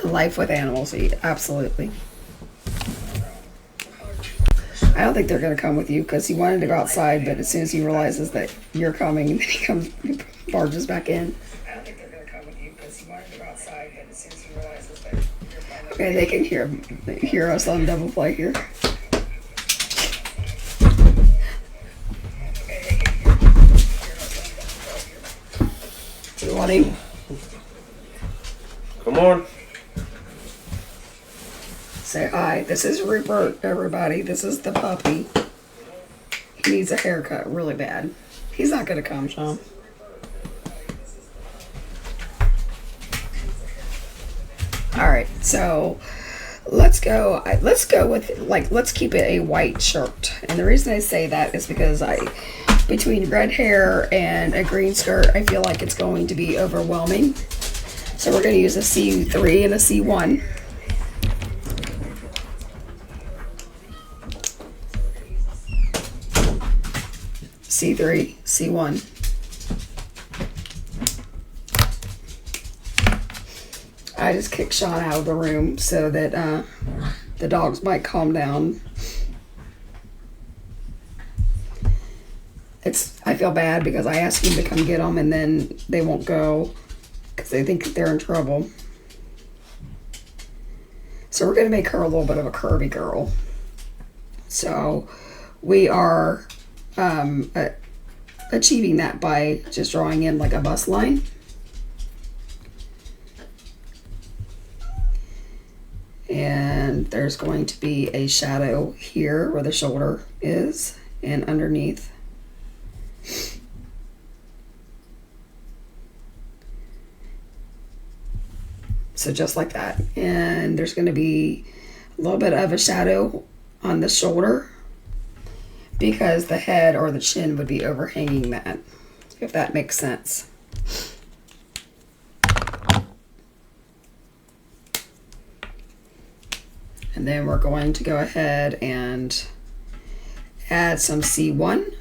Life with animals. Absolutely. I don't think they're going to come with you because he wanted to go outside, but as soon as he realizes that you're coming, then he barges back in. I don't think they're going to come with you because he wanted to go outside, but as soon as he realizes that you're coming. Okay, they can hear us on double play here. Do you want him? Come on. Say hi. This is Rupert, everybody. This is the puppy. He needs a haircut really bad. He's not going to come, Sean. All right, so let's go with, like, let's keep it a white shirt. And the reason I say that is because between red hair and a green skirt, I feel like it's going to be overwhelming. So we're going to use a C3 and a C1. C3, C1. I just kicked Sean out of the room so that the dogs might calm down. feel bad because I asked him to come get them and then they won't go because they think they're in trouble. So we're going to make her a little bit of a curvy girl. So we are achieving that by just drawing in like a bust line. And there's going to be a shadow here where the shoulder is and underneath. So just like that. And there's going to be a little bit of a shadow on the shoulder because the head or the chin would be overhanging that, if that makes sense. And then we're going to go ahead and add some C1.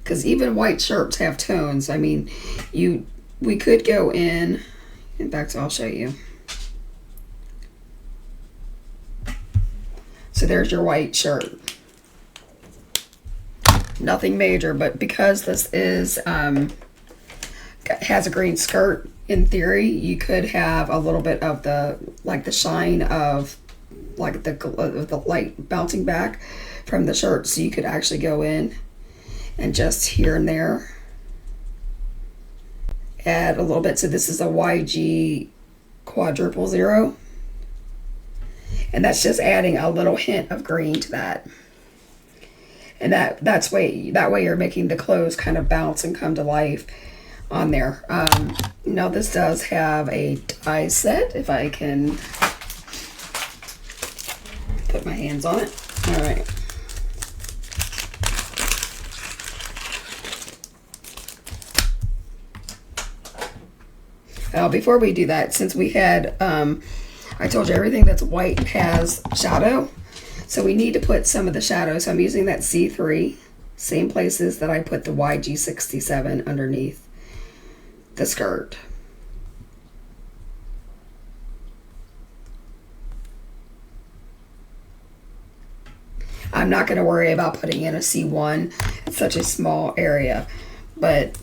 Because even white shirts have tones. I mean, we could go in fact, I'll show you. So there's your white shirt. Nothing major, but because this is has a green skirt, in theory you could have a little bit of the shine of like the light bouncing back from the shirt, so you could actually go in and just here and there add a little bit. So this is a YG quadruple 0, and that's just adding a little hint of green to that. And that way you're making the clothes kind of bounce and come to life on there. Now this does have a die set, if I can put my hands on it. All right. Before we do that, since we had, I told you everything that's white has shadow, so we need to put some of the shadow. So I'm using that C3, same places that I put the YG67 underneath the skirt. I'm not going to worry about putting in a C1. It's such a small area, but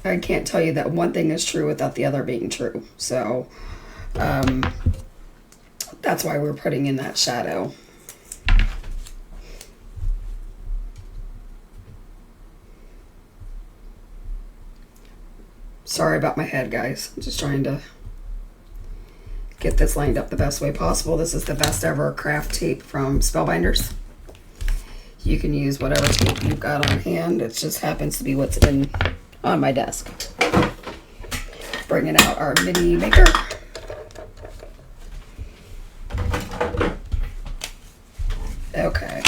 I can't tell you that one thing is true without the other being true. So that's why we're putting in that shadow. Sorry about my head, guys. I'm just trying to get this lined up the best way possible. This is the best ever craft tape from Spellbinders. You can use whatever tape you've got on hand. It just happens to be what's on my desk. Bringing out our mini maker. Okay.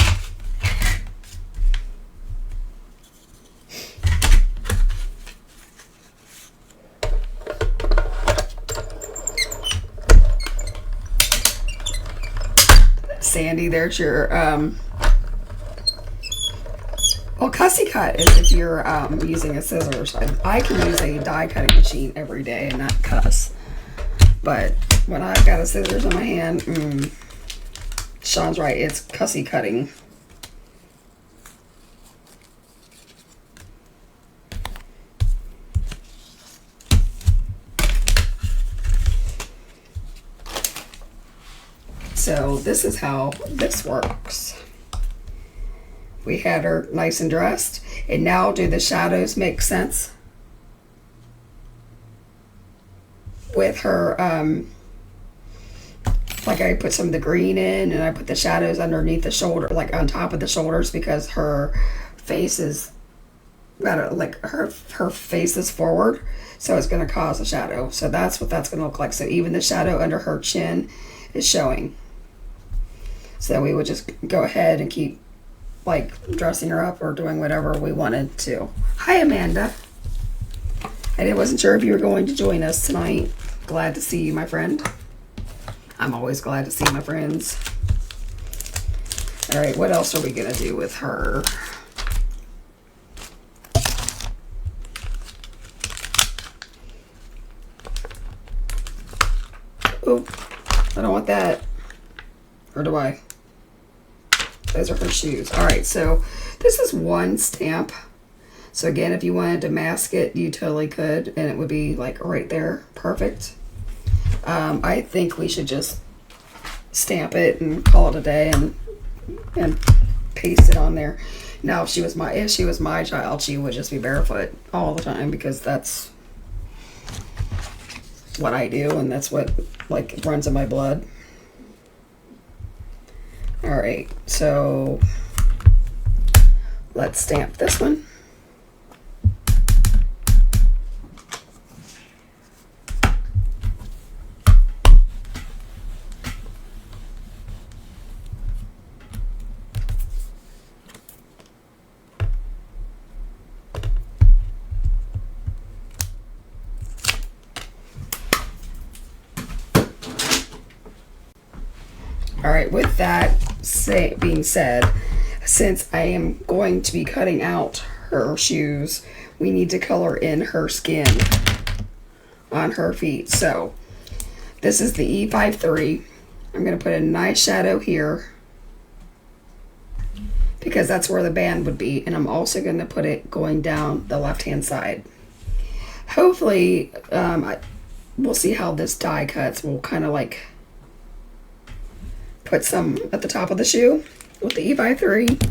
Sandy, there's your well, cussy cut is if you're using a scissors. I can use a die cutting machine every day and not cuss, but when I've got a scissors in my hand, Sean's right, it's cussy cutting. So this is how this works. We had her nice and dressed, and now do the shadows make sense with her? Like I put some of the green in, and I put the shadows underneath the shoulder, like on top of the shoulders, because her face is her face is forward, so it's going to cause a shadow. So that's what that's going to look like. So even the shadow under her chin is showing. So we would just go ahead and keep like dressing her up or doing whatever we wanted to. Hi, Amanda. I wasn't sure if you were going to join us tonight. Glad to see you, my friend. I'm always glad to see my friends. All right, what else are we gonna do with her? Oh, I don't want that. Or do I? Those are her shoes. All right, so this is one stamp. So again, if you wanted to mask it, you totally could, and it would be like right there, perfect. I think we should just stamp it and call it a day and paste it on there. Now, if she was my child, she would just be barefoot all the time, because that's what I do, and that's what like runs in my blood. All right, so let's stamp this one. All right, with that being said, since I am going to be cutting out her shoes, we need to color in her skin on her feet. So this is the E53. I'm going to put a nice shadow here because that's where the band would be, and I'm also going to put it going down the left-hand side. Hopefully, we'll see how this die cuts. We'll kind of like put some at the top of the shoe with the E53,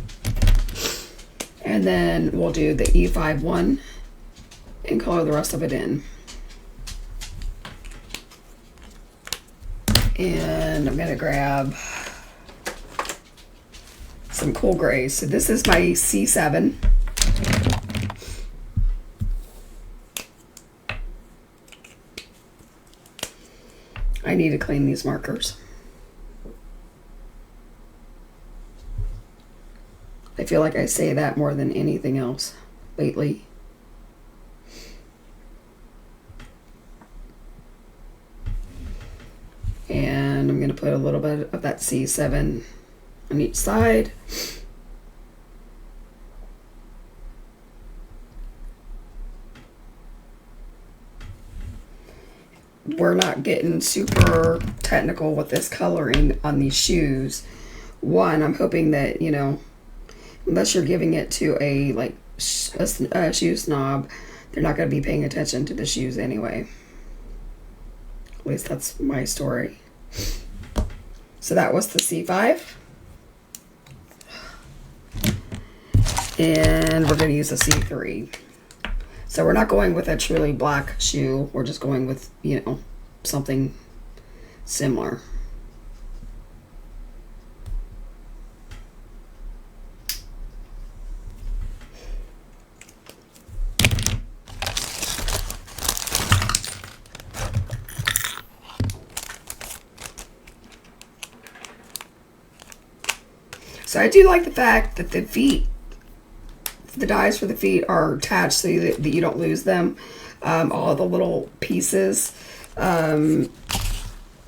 and then we'll do the E51 and color the rest of it in. And I'm gonna grab some cool grays. So this is my C7. I need to clean these markers. I feel like I say that more than anything else lately. And I'm going to put a little bit of that C7 on each side. We're not getting super technical with this coloring on these shoes. One, I'm hoping that, you know, unless you're giving it to a like a shoe snob, they're not going to be paying attention to the shoes anyway. At least that's my story. So that was the C5. And we're going to use a C3. So we're not going with a truly black shoe. We're just going with, you know, something similar. So I do like the fact that the feet, the dies for the feet are attached so that you don't lose them. All the little pieces, when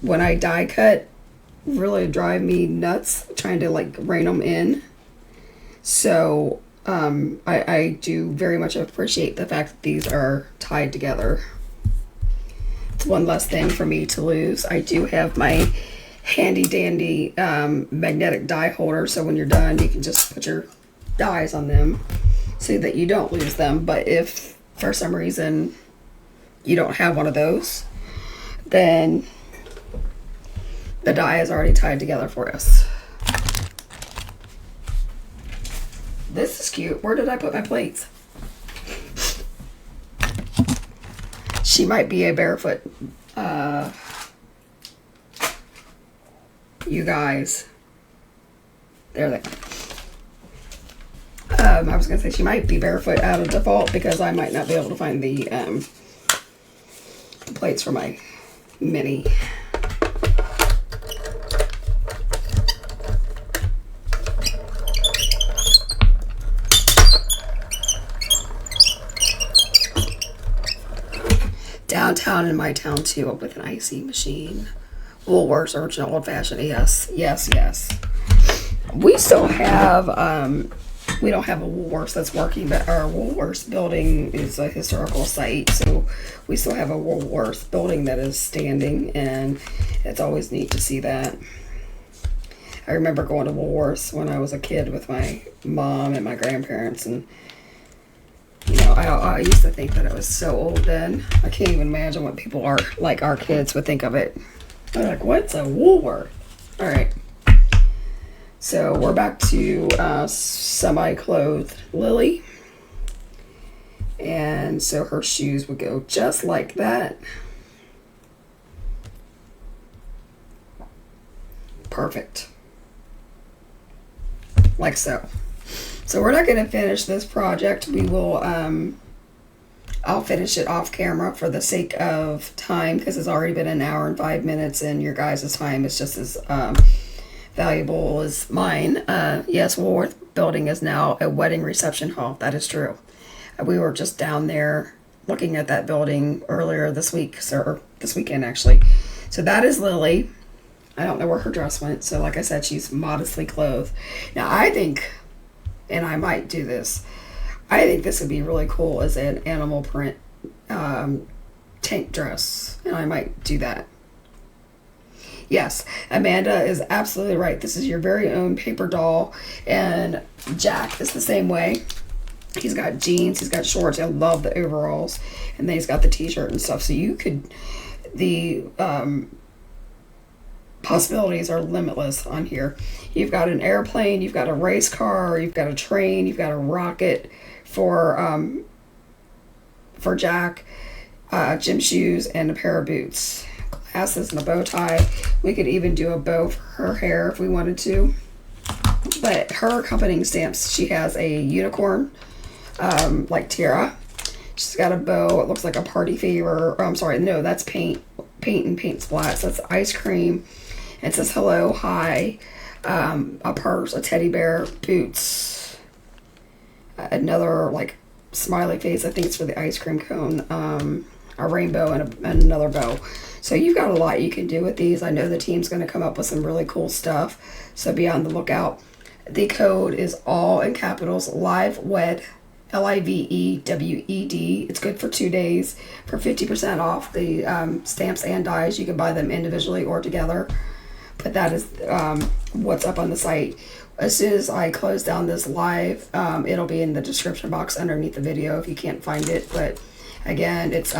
I die cut, really drive me nuts trying to like rein them in. So I do very much appreciate the fact that these are tied together. It's one less thing for me to lose. I do have my handy dandy magnetic die holder, so when you're done you can just put your dies on them so that you don't lose them. But if for some reason you don't have one of those, then the die is already tied together for us. This is cute. Where did I put my plates? She might be a barefoot you guys. There they are. I was gonna say she might be barefoot out of default because I might not be able to find the plates for my mini. Downtown in my town too, with an icy machine. Woolworths original old fashioned. Yes, yes, yes. We still have we don't have a Woolworths that's working, but our Woolworths building is a historical site, so we still have a Woolworths building that is standing, and it's always neat to see that. I I remember going to Woolworths when I was a kid with my mom and my grandparents, and you know, I used to think that it was so old then. I can't even imagine what people are like our kids would think of it. They're like, what's a Woolworth? All right. So we're back to semi-clothed Lily. And so her shoes would go just like that. Perfect. Like so. So we're not going to finish this project. We will, I'll finish it off camera for the sake of time, because it's already been 1 hour and 5 minutes, and your guys' time is just as valuable as mine. Yes, Woolworth Building is now a wedding reception hall. That is true. We were just down there looking at that building earlier this week, or this weekend actually. So that is Lily. I don't know where her dress went. So like I said, she's modestly clothed. Now I think, and I might do this, I think this would be really cool as an animal print tank dress. And I might do that. Yes, Amanda is absolutely right. This is your very own paper doll. And Jack is the same way. He's got jeans, he's got shorts. I love the overalls. And then he's got the t-shirt and stuff. So you could, the possibilities are limitless on here. You've got an airplane, you've got a race car, you've got a train, you've got a rocket for Jack, gym shoes, and a pair of boots. Glasses and a bow tie. We could even do a bow for her hair if we wanted to. But her accompanying stamps, she has a unicorn, like tiara. She's got a bow. It looks like a party favor. Oh, I'm sorry. No, that's paint and paint splats. That's ice cream. It says hello, hi, a purse, a teddy bear, boots, another like smiley face. I think it's for the ice cream cone, a rainbow, and another bow. So you've got a lot you can do with these. I know the team's going to come up with some really cool stuff. So be on the lookout. The code is all in capitals, LIVEWED, LIVEWED. It's good for 2 days for 50% off the stamps and dies. You can buy them individually or together. But that is what's up on the site. As soon as I close down this live, it'll be in the description box underneath the video if you can't find it. But again, it's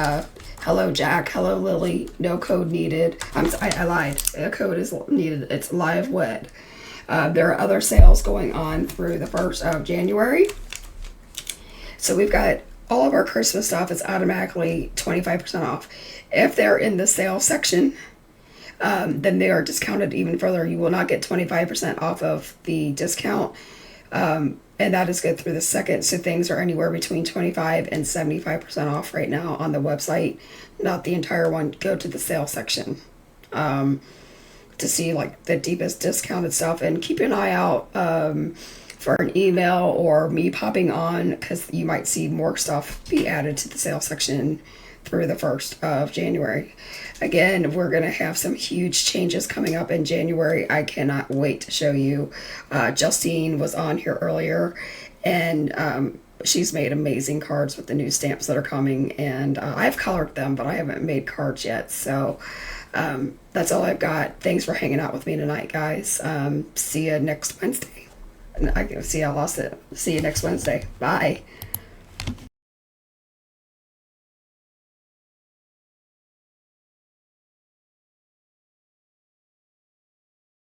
hello Jack, hello Lily, no code needed. I lied. A code is needed. It's LIVEWED. There are other sales going on through the 1st of January. So we've got all of our Christmas stuff is automatically 25% off. If they're in the sale section, then they are discounted even further. You will not get 25% off of the discount. And that is good through the 2nd. So things are anywhere between 25 and 75% off right now on the website. Not the entire one. Go to the sale section to see like the deepest discounted stuff. And keep an eye out for an email or me popping on, because you might see more stuff be added to the sale section through the 1st of January. Again, we're going to have some huge changes coming up in January. I cannot wait to show you. Justine was on here earlier, and she's made amazing cards with the new stamps that are coming, and I've colored them, but I haven't made cards yet. So that's all I've got. Thanks for hanging out with me tonight, guys. See you next Wednesday. I lost it. See you next Wednesday. Bye.